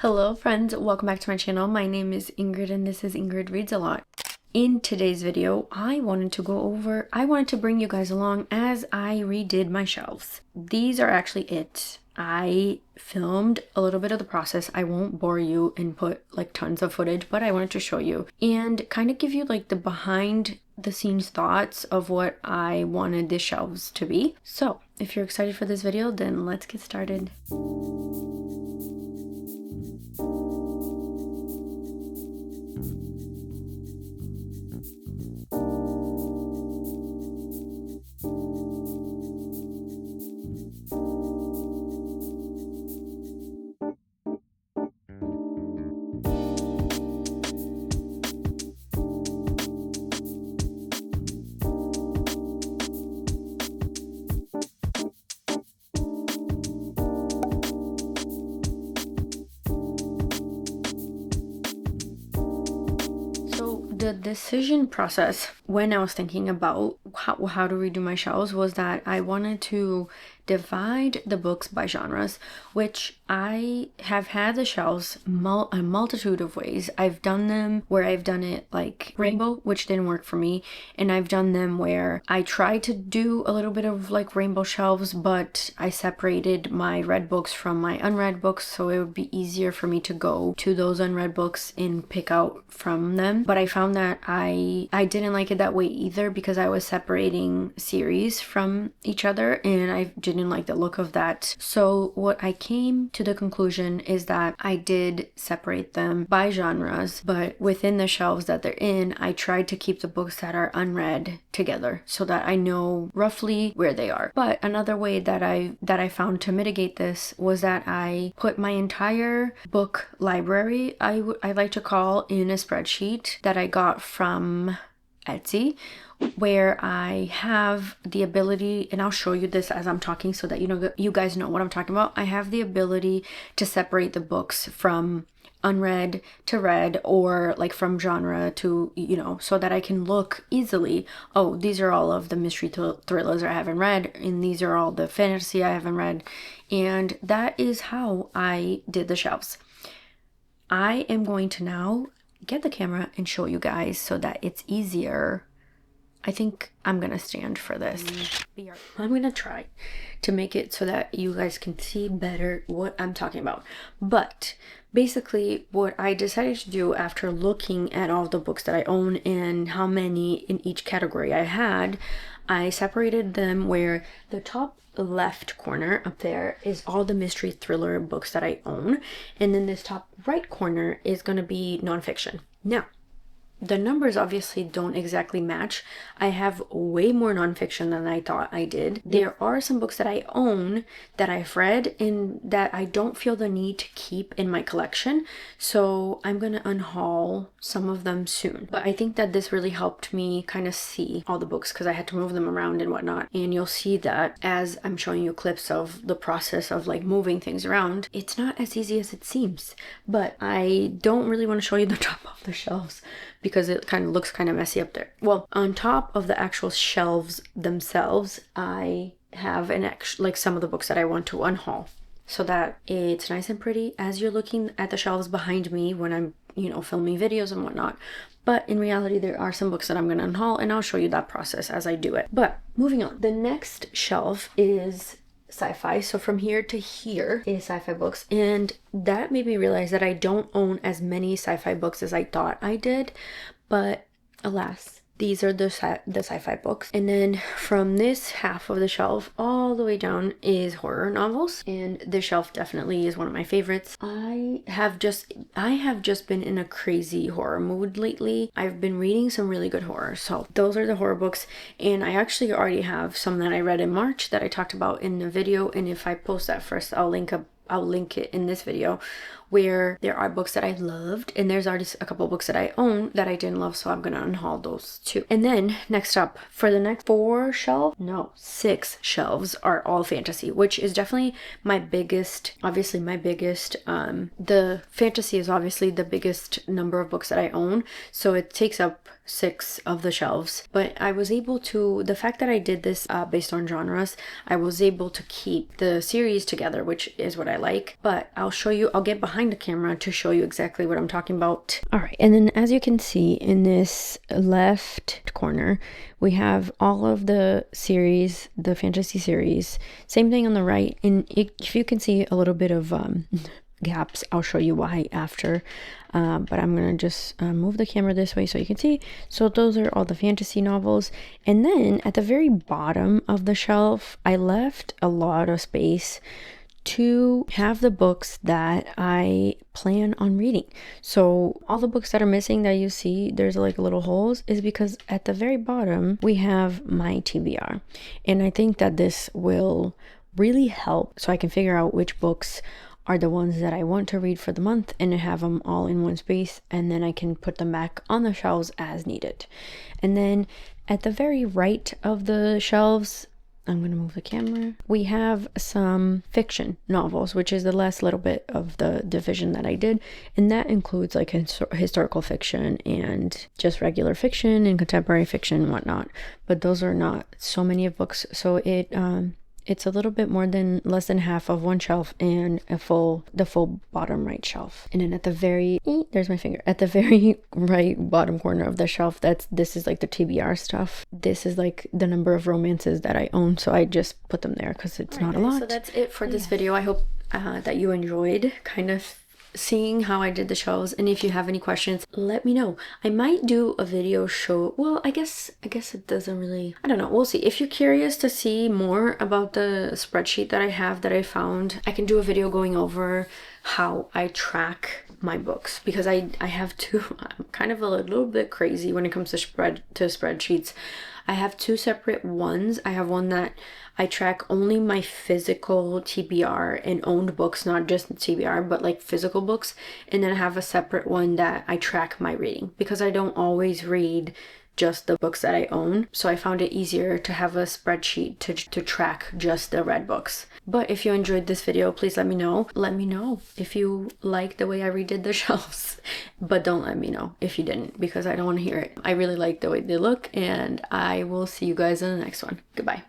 Hello friends, welcome back to my channel. My name is Ingrid and this is Ingrid Reads a Lot. In today's video, I wanted to bring you guys along as I redid my shelves. These are actually it. I filmed a little bit of the process. I won't bore you and put like tons of footage, but I wanted to show you and kind of give you like the behind the scenes thoughts of what I wanted the shelves to be. So if you're excited for this video, then let's get started. The decision process when I was thinking about how to redo my shelves was that I wanted to divide the books by genres, which I have had the shelves a multitude of ways. I've done them where I've done it like rainbow, which didn't work for me, and I've done them where I tried to do a little bit of like rainbow shelves, but I separated my read books from my unread books, so it would be easier for me to go to those unread books and pick out from them. But I found that I didn't like it that way either, because I was separating series from each other and I didn't like the look of that. So what I came to the conclusion is that I did separate them by genres, but within the shelves that they're in, I tried to keep the books that are unread together so that I know roughly where they are. But another way that I found to mitigate this was that I put my entire book library, I like to call, in a spreadsheet that I got from Etsy, where I have the ability, and I'll show you this as I'm talking so that you guys know what I'm talking about. I have the ability to separate the books from unread to read, or like from genre to, so that I can look easily, oh, these are all of the mystery thrillers I haven't read, and these are all the fantasy I haven't read. And that is how I did the shelves. I am going to now get the camera and show you guys so that it's easier. I think I'm gonna stand for this. I'm gonna try to make it so that you guys can see better what I'm talking about. But basically what I decided to do after looking at all the books that I own and how many in each category I had, I separated them where the top left corner up there is all the mystery thriller books that I own, and then this top right corner is going to be nonfiction. Now, the numbers obviously don't exactly match. I have way more nonfiction than I thought I did. There are some books that I own that I've read and that I don't feel the need to keep in my collection. So I'm going to unhaul some of them soon. But I think that this really helped me kind of see all the books because I had to move them around and whatnot. And you'll see that as I'm showing you clips of the process of like moving things around. It's not as easy as it seems. But I don't really want to show you the top of the shelves because it kind of looks kind of messy up there. Well, on top of the actual shelves themselves, I have like some of the books that I want to unhaul so that it's nice and pretty as you're looking at the shelves behind me when I'm, filming videos and whatnot. But in reality, there are some books that I'm going to unhaul, and I'll show you that process as I do it. But moving on, the next shelf is sci-fi. So from here to here is sci-fi books, and that made me realize that I don't own as many sci-fi books as I thought I did, but alas, these are the sci-fi books. And then from this half of the shelf all the way down is horror novels, and this shelf definitely is one of my favorites. I have just been in a crazy horror mood lately. I've been reading some really good horror, so those are the horror books. And I actually already have some that I read in March that I talked about in the video, and if I post that first, I'll link it in this video, where there are books that I loved, and there's already a couple books that I own that I didn't love, so I'm gonna unhaul those too. And then next up, for the next 6 shelves are all fantasy, which is definitely my biggest, the fantasy is obviously the biggest number of books that I own, so it takes up 6 of the shelves. But I was able to, the fact that I did this based on genres, I was able to keep the series together, which is what I like, but I'll get behind the camera to show you exactly what I'm talking about. All right, and then as you can see in this left corner, we have all of the series, the fantasy series. Same thing on the right, and if you can see a little bit of gaps, I'll show you why after. But I'm gonna just move the camera this way so you can see. So those are all the fantasy novels. And then at the very bottom of the shelf, I left a lot of space to have the books that I plan on reading. So all the books that are missing that you see, there's like little holes, is because at the very bottom we have my TBR. And I think that this will really help so I can figure out which books are the ones that I want to read for the month and have them all in one space, and then I can put them back on the shelves as needed. And then at the very right of the shelves, I'm going to move the camera, we have some fiction novels, which is the last little bit of the division that I did, and that includes like historical fiction and just regular fiction and contemporary fiction and whatnot. But those are not so many of books, so it's a little bit less than half of one shelf and the full bottom right shelf. And then at the very, there's my finger, at the very right bottom corner of the shelf, this is like the TBR stuff. This is like the number of romances that I own. So I just put them there because it's not a lot. So that's it for this video. I hope that you enjoyed kind of seeing how I did the shelves, and if you have any questions, let me know. I might do a video show, well, I guess it doesn't really, I don't know, we'll see. If you're curious to see more about the spreadsheet that I have that I found, I can do a video going over how I track my books, because I have I'm kind of a little bit crazy when it comes to spreadsheets. I have two separate ones. I have one that I track only my physical TBR and owned books, not just TBR, but like physical books. And then I have a separate one that I track my reading, because I don't always read just the books that I own. So I found it easier to have a spreadsheet to track just the read books. But if you enjoyed this video, please let me know. Let me know if you like the way I redid the shelves. But don't let me know if you didn't, because I don't want to hear it. I really like the way they look, and I will see you guys in the next one. Goodbye.